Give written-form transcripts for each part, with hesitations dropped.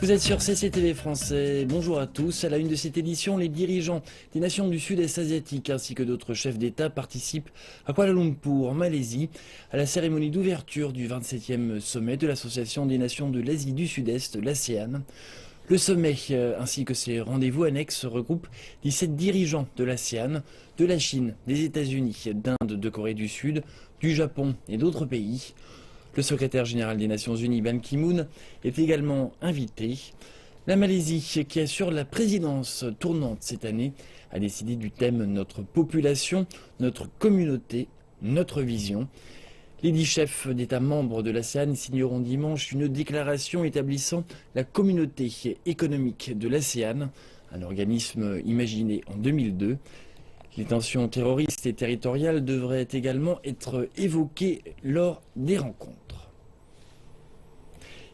Vous êtes sur CCTV Français, bonjour à tous. À la une de cette édition, les dirigeants des nations du Sud-Est asiatique ainsi que d'autres chefs d'État participent à Kuala Lumpur, en Malaisie, à la cérémonie d'ouverture du 27e sommet de l'Association des nations de l'Asie du Sud-Est, l'ASEAN. Le sommet ainsi que ses rendez-vous annexes regroupent 17 dirigeants de l'ASEAN, de la Chine, des États-Unis, d'Inde, de Corée du Sud, du Japon et d'autres pays. Le secrétaire général des Nations Unies, Ban Ki-moon, est également invité. La Malaisie, qui assure la présidence tournante cette année, a décidé du thème Notre population, notre communauté, notre vision. Les 10 chefs d'État membres de l'ASEAN signeront dimanche une déclaration établissant la communauté économique de l'ASEAN, un organisme imaginé en 2002. Les tensions terroristes et territoriales devraient également être évoquées lors des rencontres.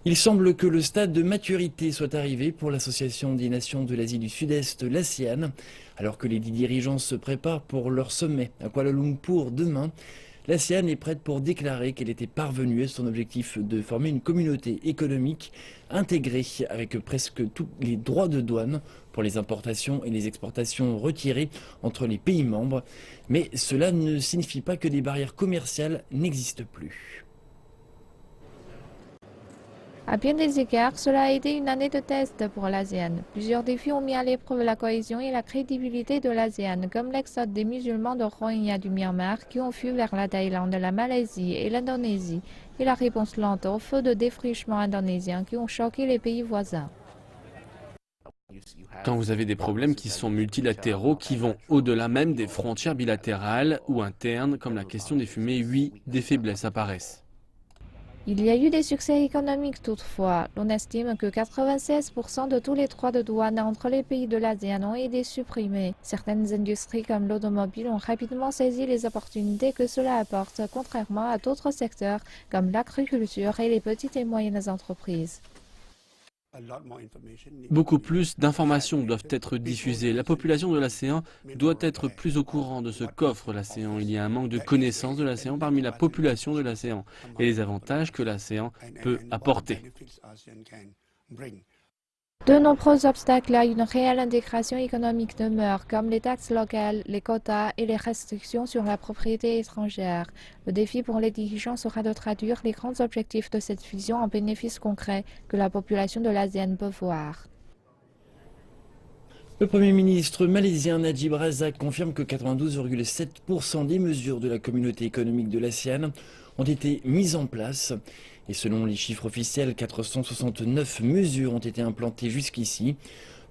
Il semble que le stade de maturité soit arrivé pour l'Association des nations de l'Asie du Sud-Est, l'ASEAN, alors que les 10 dirigeants se préparent pour leur sommet à Kuala Lumpur demain. L'ASEAN est prête pour déclarer qu'elle était parvenue à son objectif de former une communauté économique intégrée avec presque tous les droits de douane pour les importations et les exportations retirées entre les pays membres. Mais cela ne signifie pas que des barrières commerciales n'existent plus. À bien des égards, cela a été une année de test pour l'ASEAN. Plusieurs défis ont mis à l'épreuve la cohésion et la crédibilité de l'ASEAN, comme l'exode des musulmans de Rohingya du Myanmar qui ont fui vers la Thaïlande, la Malaisie et l'Indonésie, et la réponse lente aux feux de défrichement indonésiens qui ont choqué les pays voisins. Quand vous avez des problèmes qui sont multilatéraux, qui vont au-delà même des frontières bilatérales ou internes, comme la question des fumées, oui, des faiblesses apparaissent. Il y a eu des succès économiques toutefois. On estime que 96% de tous les droits de douane entre les pays de l'ASEAN ont été supprimés. Certaines industries comme l'automobile ont rapidement saisi les opportunités que cela apporte, contrairement à d'autres secteurs comme l'agriculture et les petites et moyennes entreprises. Beaucoup plus d'informations doivent être diffusées. La population de l'ASEAN doit être plus au courant de ce qu'offre l'ASEAN. Il y a un manque de connaissance de l'ASEAN parmi la population de l'ASEAN et les avantages que l'ASEAN peut apporter. De nombreux obstacles à une réelle intégration économique demeurent, comme les taxes locales, les quotas et les restrictions sur la propriété étrangère. Le défi pour les dirigeants sera de traduire les grands objectifs de cette vision en bénéfices concrets que la population de l'ASEAN peut voir. Le Premier ministre malaisien Najib Razak confirme que 92,7% des mesures de la communauté économique de l'ASEAN ont été mises en place. Et selon les chiffres officiels, 469 mesures ont été implantées jusqu'ici.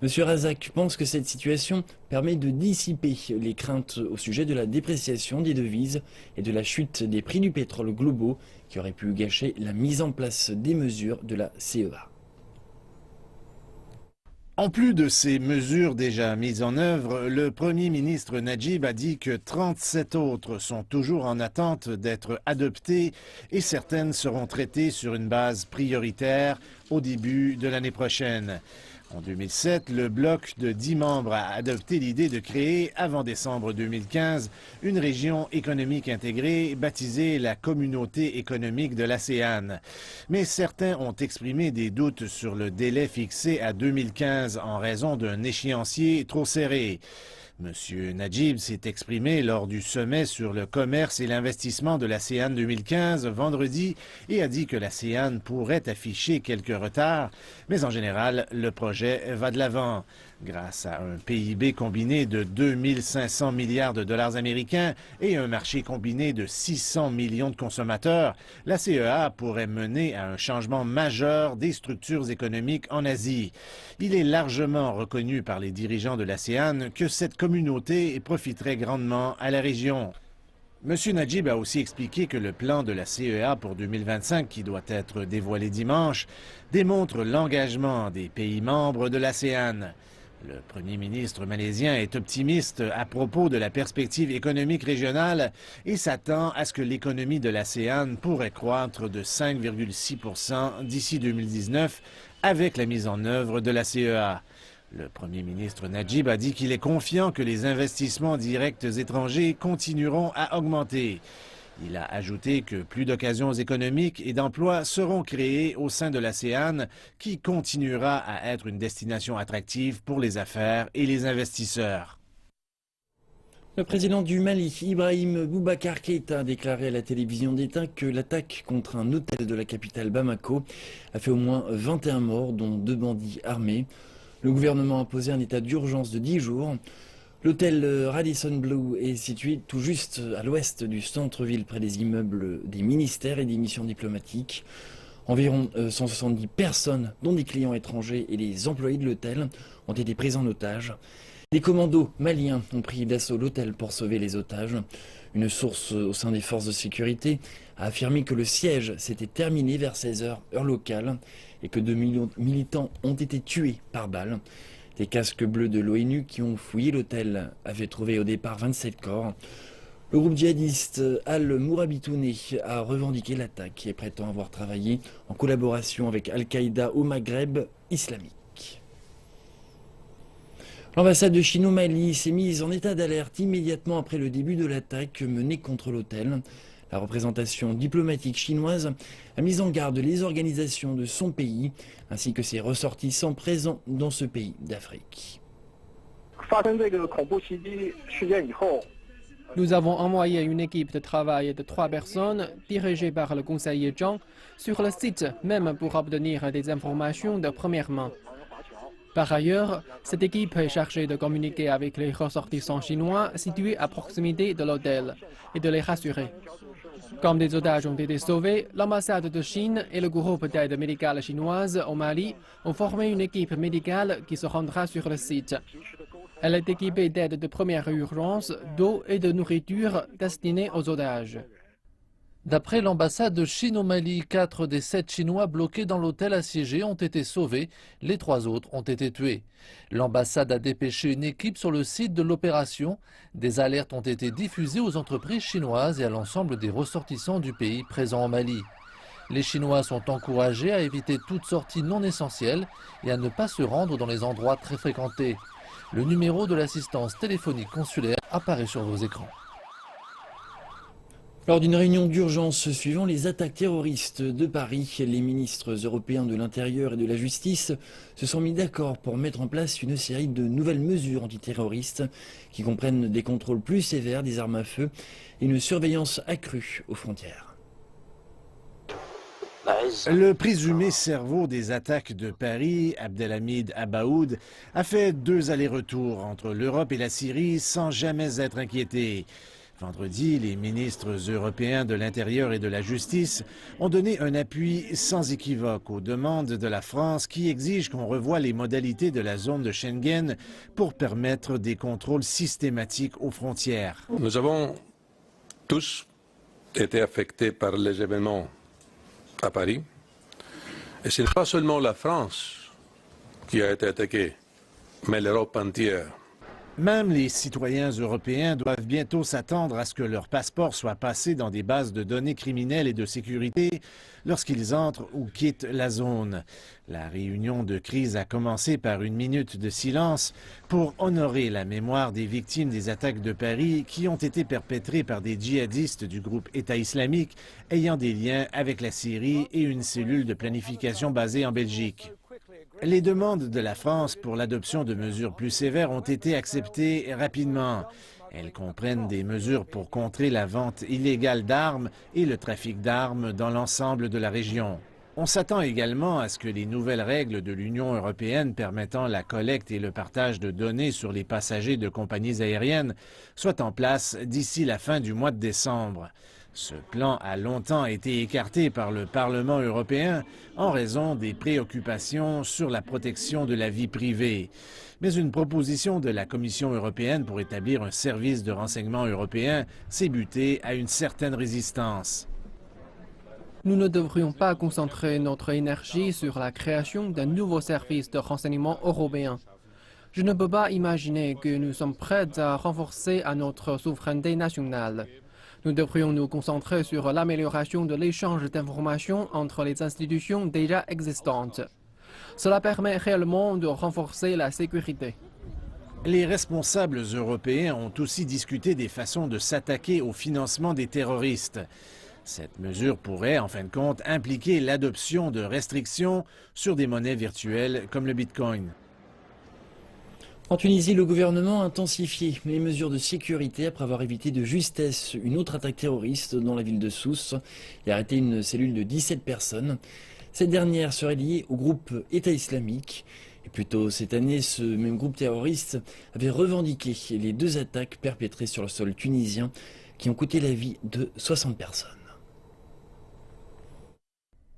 M. Razak pense que cette situation permet de dissiper les craintes au sujet de la dépréciation des devises et de la chute des prix du pétrole globaux qui auraient pu gâcher la mise en place des mesures de la CEA. En plus de ces mesures déjà mises en œuvre, le Premier ministre Najib a dit que 37 autres sont toujours en attente d'être adoptées et certaines seront traitées sur une base prioritaire au début de l'année prochaine. En 2007, le bloc de 10 membres a adopté l'idée de créer, avant décembre 2015, une région économique intégrée baptisée la Communauté économique de l'ASEAN. Mais certains ont exprimé des doutes sur le délai fixé à 2015 en raison d'un échéancier trop serré. M. Najib s'est exprimé lors du sommet sur le commerce et l'investissement de l'ASEAN 2015 vendredi et a dit que l'ASEAN pourrait afficher quelques retards, mais en général, le projet va de l'avant. Grâce à un PIB combiné de 2 500 milliards de dollars américains et un marché combiné de 600 millions de consommateurs, la CEA pourrait mener à un changement majeur des structures économiques en Asie. Il est largement reconnu par les dirigeants de l'ASEAN que cette communauté profiterait grandement à la région. M. Najib a aussi expliqué que le plan de la CEA pour 2025, qui doit être dévoilé dimanche, démontre l'engagement des pays membres de l'ASEAN. Le premier ministre malaisien est optimiste à propos de la perspective économique régionale et s'attend à ce que l'économie de l'ASEAN pourrait croître de 5,6% d'ici 2019 avec la mise en œuvre de la CEA. Le premier ministre Najib a dit qu'il est confiant que les investissements directs étrangers continueront à augmenter. Il a ajouté que plus d'occasions économiques et d'emplois seront créées au sein de l'ASEAN, qui continuera à être une destination attractive pour les affaires et les investisseurs. Le président du Mali, Ibrahim Boubacar Keïta, a déclaré à la télévision d'État que l'attaque contre un hôtel de la capitale Bamako a fait au moins 21 morts, dont 2 bandits armés. Le gouvernement a posé un état d'urgence de 10 jours. L'hôtel Radisson Blu est situé tout juste à l'ouest du centre-ville, près des immeubles des ministères et des missions diplomatiques. Environ 170 personnes, dont des clients étrangers et les employés de l'hôtel, ont été prises en otage. Des commandos maliens ont pris d'assaut l'hôtel pour sauver les otages. Une source au sein des forces de sécurité a affirmé que le siège s'était terminé vers 16 h, heure locale, et que 2 militants ont été tués par balle. Des casques bleus de l'ONU qui ont fouillé l'hôtel avaient trouvé au départ 27 corps. Le groupe djihadiste Al-Mourabitoune a revendiqué l'attaque et prétend avoir travaillé en collaboration avec Al-Qaïda au Maghreb islamique. L'ambassade de Chine au Mali s'est mise en état d'alerte immédiatement après le début de l'attaque menée contre l'hôtel. La représentation diplomatique chinoise a mis en garde les organisations de son pays ainsi que ses ressortissants présents dans ce pays d'Afrique. Nous avons envoyé une équipe de travail de 3 personnes, dirigée par le conseiller Zhang, sur le site même pour obtenir des informations de première main. Par ailleurs, cette équipe est chargée de communiquer avec les ressortissants chinois situés à proximité de l'hôtel et de les rassurer. Comme des otages ont été sauvés, l'ambassade de Chine et le groupe d'aide médicale chinoise au Mali ont formé une équipe médicale qui se rendra sur le site. Elle est équipée d'aide de première urgence, d'eau et de nourriture destinée aux otages. D'après l'ambassade de Chine au Mali, 4 des 7 Chinois bloqués dans l'hôtel assiégé ont été sauvés, les 3 autres ont été tués. L'ambassade a dépêché une équipe sur le site de l'opération. Des alertes ont été diffusées aux entreprises chinoises et à l'ensemble des ressortissants du pays présents au Mali. Les Chinois sont encouragés à éviter toute sortie non essentielle et à ne pas se rendre dans les endroits très fréquentés. Le numéro de l'assistance téléphonique consulaire apparaît sur vos écrans. Lors d'une réunion d'urgence suivant les attaques terroristes de Paris, les ministres européens de l'Intérieur et de la Justice se sont mis d'accord pour mettre en place une série de nouvelles mesures antiterroristes qui comprennent des contrôles plus sévères des armes à feu et une surveillance accrue aux frontières. Le présumé cerveau des attaques de Paris, Abdelhamid Abaoud, a fait 2 allers-retours entre l'Europe et la Syrie sans jamais être inquiété. Vendredi, les ministres européens de l'Intérieur et de la Justice ont donné un appui sans équivoque aux demandes de la France qui exigent qu'on revoie les modalités de la zone de Schengen pour permettre des contrôles systématiques aux frontières. Nous avons tous été affectés par les événements à Paris. Et ce n'est pas seulement la France qui a été attaquée, mais l'Europe entière. Même les citoyens européens doivent bientôt s'attendre à ce que leur passeport soit passé dans des bases de données criminelles et de sécurité lorsqu'ils entrent ou quittent la zone. La réunion de crise a commencé par une minute de silence pour honorer la mémoire des victimes des attaques de Paris qui ont été perpétrées par des djihadistes du groupe État islamique ayant des liens avec la Syrie et une cellule de planification basée en Belgique. Les demandes de la France pour l'adoption de mesures plus sévères ont été acceptées rapidement. Elles comprennent des mesures pour contrer la vente illégale d'armes et le trafic d'armes dans l'ensemble de la région. On s'attend également à ce que les nouvelles règles de l'Union européenne permettant la collecte et le partage de données sur les passagers de compagnies aériennes soient en place d'ici la fin du mois de décembre. Ce plan a longtemps été écarté par le Parlement européen en raison des préoccupations sur la protection de la vie privée. Mais une proposition de la Commission européenne pour établir un service de renseignement européen s'est butée à une certaine résistance. Nous ne devrions pas concentrer notre énergie sur la création d'un nouveau service de renseignement européen. Je ne peux pas imaginer que nous sommes prêts à renforcer à notre souveraineté nationale. Nous devrions nous concentrer sur l'amélioration de l'échange d'informations entre les institutions déjà existantes. Cela permet réellement de renforcer la sécurité. Les responsables européens ont aussi discuté des façons de s'attaquer au financement des terroristes. Cette mesure pourrait, en fin de compte, impliquer l'adoption de restrictions sur des monnaies virtuelles comme le Bitcoin. En Tunisie, le gouvernement a intensifié les mesures de sécurité après avoir évité de justesse une autre attaque terroriste dans la ville de Sousse et arrêté une cellule de 17 personnes. Cette dernière serait liée au groupe État islamique. Et plus tôt cette année, ce même groupe terroriste avait revendiqué les 2 attaques perpétrées sur le sol tunisien qui ont coûté la vie de 60 personnes.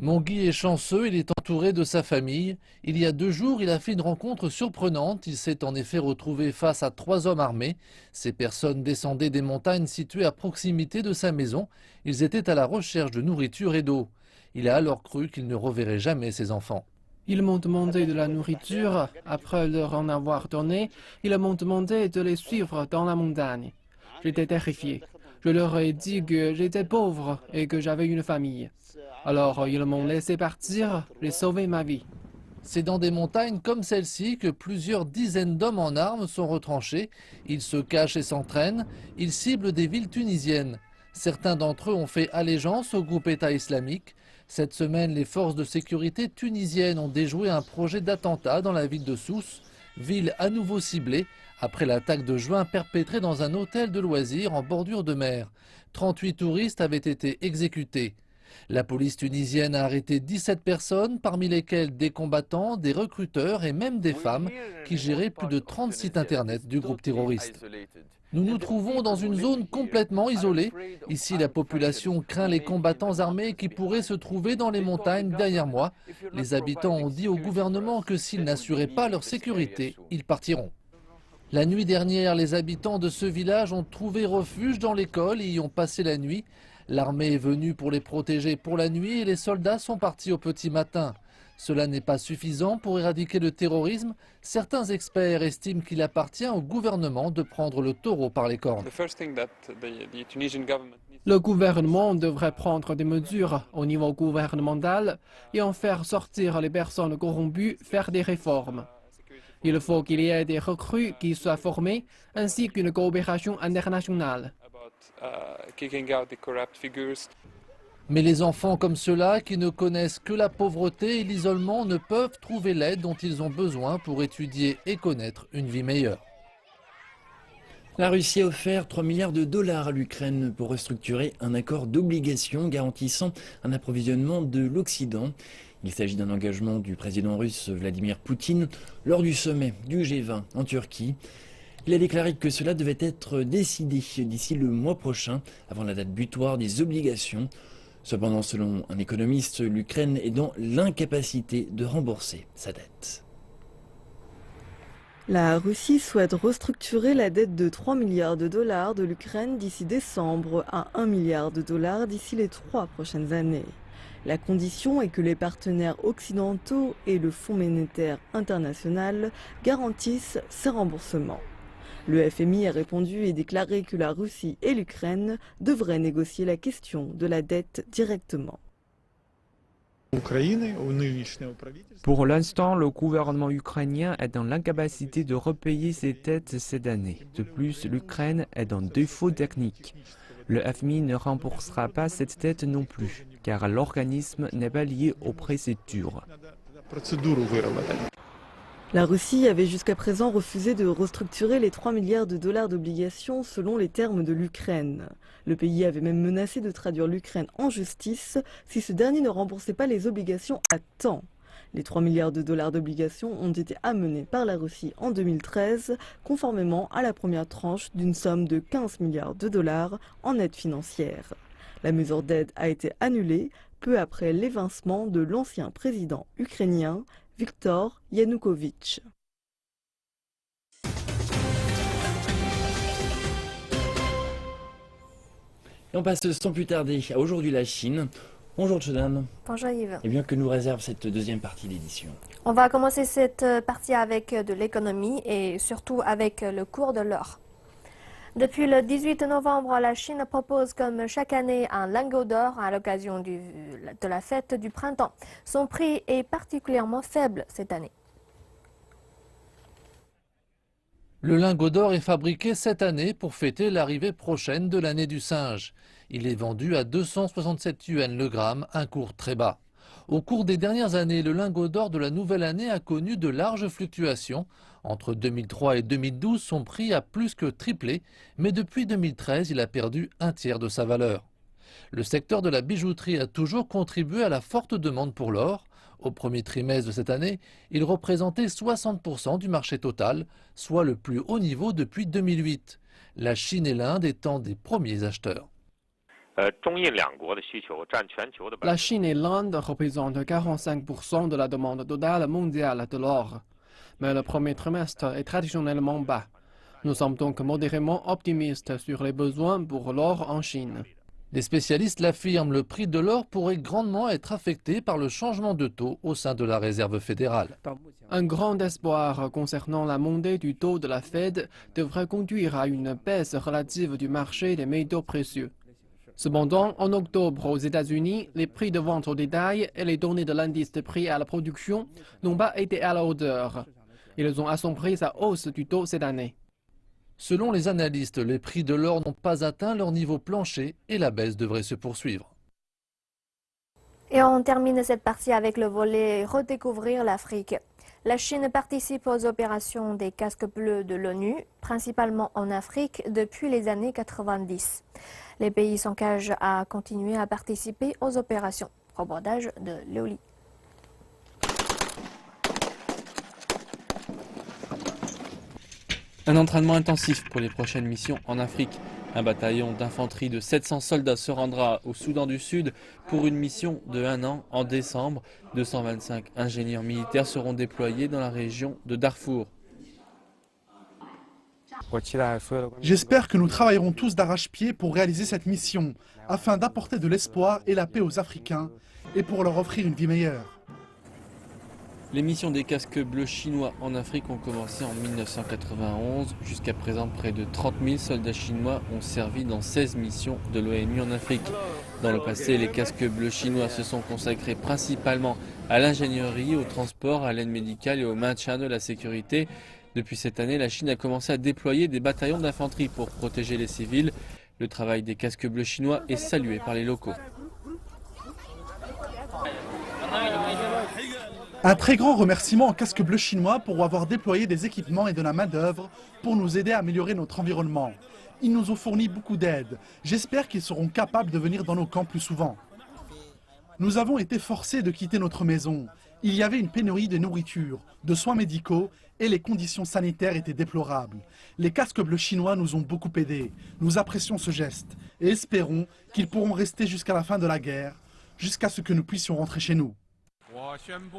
Mon Guy est chanceux, il est entouré de sa famille. Il y a 2 jours, il a fait une rencontre surprenante. Il s'est en effet retrouvé face à 3 hommes armés. Ces personnes descendaient des montagnes situées à proximité de sa maison. Ils étaient à la recherche de nourriture et d'eau. Il a alors cru qu'il ne reverrait jamais ses enfants. Ils m'ont demandé de la nourriture. Après leur en avoir donné, ils m'ont demandé de les suivre dans la montagne. J'étais terrifié. Je leur ai dit que j'étais pauvre et que j'avais une famille. Alors ils m'ont laissé partir, j'ai sauvé ma vie. C'est dans des montagnes comme celle-ci que plusieurs dizaines d'hommes en armes sont retranchés. Ils se cachent et s'entraînent. Ils ciblent des villes tunisiennes. Certains d'entre eux ont fait allégeance au groupe État islamique. Cette semaine, les forces de sécurité tunisiennes ont déjoué un projet d'attentat dans la ville de Sousse, ville à nouveau ciblée après l'attaque de juin perpétrée dans un hôtel de loisirs en bordure de mer. 38 touristes avaient été exécutés. La police tunisienne a arrêté 17 personnes, parmi lesquelles des combattants, des recruteurs et même des femmes qui géraient plus de 30 sites internet du groupe terroriste. Nous nous trouvons dans une zone complètement isolée. Ici, la population craint les combattants armés qui pourraient se trouver dans les montagnes derrière moi. Les habitants ont dit au gouvernement que s'ils n'assuraient pas leur sécurité, ils partiront. La nuit dernière, les habitants de ce village ont trouvé refuge dans l'école et y ont passé la nuit. L'armée est venue pour les protéger pour la nuit et les soldats sont partis au petit matin. Cela n'est pas suffisant pour éradiquer le terrorisme. Certains experts estiment qu'il appartient au gouvernement de prendre le taureau par les cornes. Le gouvernement devrait prendre des mesures au niveau gouvernemental et en faire sortir les personnes corrompues, faire des réformes. Il faut qu'il y ait des recrues qui soient formées ainsi qu'une coopération internationale. Mais les enfants comme ceux-là, qui ne connaissent que la pauvreté et l'isolement, ne peuvent trouver l'aide dont ils ont besoin pour étudier et connaître une vie meilleure. La Russie a offert 3 milliards de dollars à l'Ukraine pour restructurer un accord d'obligation garantissant un approvisionnement de l'Occident. Il s'agit d'un engagement du président russe Vladimir Poutine lors du sommet du G20 en Turquie. Il a déclaré que cela devait être décidé d'ici le mois prochain, avant la date butoir des obligations. Cependant, selon un économiste, l'Ukraine est dans l'incapacité de rembourser sa dette. La Russie souhaite restructurer la dette de 3 milliards de dollars de l'Ukraine d'ici décembre à 1 milliard de dollars d'ici les 3 prochaines années. La condition est que les partenaires occidentaux et le Fonds monétaire international garantissent ces remboursements. Le FMI a répondu et déclaré que la Russie et l'Ukraine devraient négocier la question de la dette directement. Pour l'instant, le gouvernement ukrainien est dans l'incapacité de repayer ses dettes cette année. De plus, l'Ukraine est dans défaut technique. Le FMI ne remboursera pas cette dette non plus, car l'organisme n'est pas lié aux procédures. La Russie avait jusqu'à présent refusé de restructurer les 3 milliards de dollars d'obligations selon les termes de l'Ukraine. Le pays avait même menacé de traduire l'Ukraine en justice si ce dernier ne remboursait pas les obligations à temps. Les 3 milliards de dollars d'obligations ont été amenés par la Russie en 2013, conformément à la première tranche d'une somme de 15 milliards de dollars en aide financière. La mesure d'aide a été annulée peu après l'évincement de l'ancien président ukrainien Viktor Yanukovych. Et on passe sans plus tarder à aujourd'hui la Chine. Bonjour Chodan. Bonjour Yves. Et bien que nous réserve cette deuxième partie d'édition. On va commencer cette partie avec de l'économie et surtout avec le cours de l'or. Depuis le 18 novembre, la Chine propose comme chaque année un lingot d'or à l'occasion de la fête du printemps. Son prix est particulièrement faible cette année. Le lingot d'or est fabriqué cette année pour fêter l'arrivée prochaine de l'année du singe. Il est vendu à 267 yuan le gramme, un cours très bas. Au cours des dernières années, le lingot d'or de la nouvelle année a connu de larges fluctuations. Entre 2003 et 2012, son prix a plus que triplé, mais depuis 2013, il a perdu un tiers de sa valeur. Le secteur de la bijouterie a toujours contribué à la forte demande pour l'or. Au premier trimestre de cette année, il représentait 60% du marché total, soit le plus haut niveau depuis 2008. La Chine et l'Inde étant des premiers acheteurs. La Chine et l'Inde représentent 45% de la demande totale mondiale de l'or. Mais le premier trimestre est traditionnellement bas. Nous sommes donc modérément optimistes sur les besoins pour l'or en Chine. Les spécialistes l'affirment, le prix de l'or pourrait grandement être affecté par le changement de taux au sein de la Réserve fédérale. Un grand espoir concernant la montée du taux de la Fed devrait conduire à une baisse relative du marché des métaux précieux. Cependant, en octobre aux États-Unis, les prix de vente au détail et les données de l'indice de prix à la production n'ont pas été à la hauteur. Ils ont assombri sa hausse du taux cette année. Selon les analystes, les prix de l'or n'ont pas atteint leur niveau plancher et la baisse devrait se poursuivre. Et on termine cette partie avec le volet Redécouvrir l'Afrique. La Chine participe aux opérations des casques bleus de l'ONU, principalement en Afrique, depuis les années 90. Les pays s'engagent à continuer à participer aux opérations. Reportage de Léoli. Un entraînement intensif pour les prochaines missions en Afrique. Un bataillon d'infanterie de 700 soldats se rendra au Soudan du Sud pour une mission de 1 an en décembre. 225 ingénieurs militaires seront déployés dans la région de Darfour. J'espère que nous travaillerons tous d'arrache-pied pour réaliser cette mission, afin d'apporter de l'espoir et la paix aux Africains et pour leur offrir une vie meilleure. Les missions des casques bleus chinois en Afrique ont commencé en 1991. Jusqu'à présent, près de 30 000 soldats chinois ont servi dans 16 missions de l'ONU en Afrique. Dans le passé, les casques bleus chinois se sont consacrés principalement à l'ingénierie, au transport, à l'aide médicale et au maintien de la sécurité. Depuis cette année, la Chine a commencé à déployer des bataillons d'infanterie pour protéger les civils. Le travail des casques bleus chinois est salué par les locaux. Un très grand remerciement aux casques bleus chinois pour avoir déployé des équipements et de la main-d'œuvre pour nous aider à améliorer notre environnement. Ils nous ont fourni beaucoup d'aide. J'espère qu'ils seront capables de venir dans nos camps plus souvent. Nous avons été forcés de quitter notre maison. Il y avait une pénurie de nourriture, de soins médicaux et les conditions sanitaires étaient déplorables. Les casques bleus chinois nous ont beaucoup aidés. Nous apprécions ce geste et espérons qu'ils pourront rester jusqu'à la fin de la guerre, jusqu'à ce que nous puissions rentrer chez nous.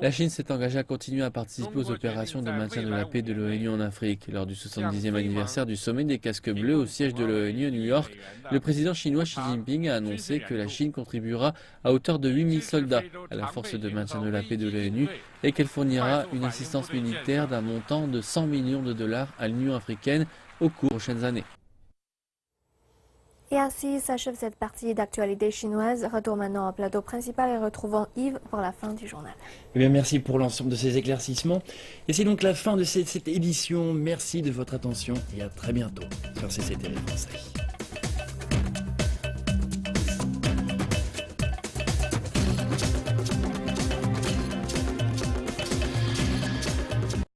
La Chine s'est engagée à continuer à participer aux opérations de maintien de la paix de l'ONU en Afrique. Lors du 70e anniversaire du sommet des casques bleus au siège de l'ONU à New York, le président chinois Xi Jinping a annoncé que la Chine contribuera à hauteur de 8000 soldats à la force de maintien de la paix de l'ONU et qu'elle fournira une assistance militaire d'un montant de 100 millions de dollars à l'Union africaine au cours des prochaines années. Et ainsi s'achève cette partie d'actualité chinoise. Retour maintenant au plateau principal et retrouvons Yves pour la fin du journal. Eh bien, merci pour l'ensemble de ces éclaircissements. Et c'est donc la fin de cette édition. Merci de votre attention et à très bientôt sur CCTV Conseil.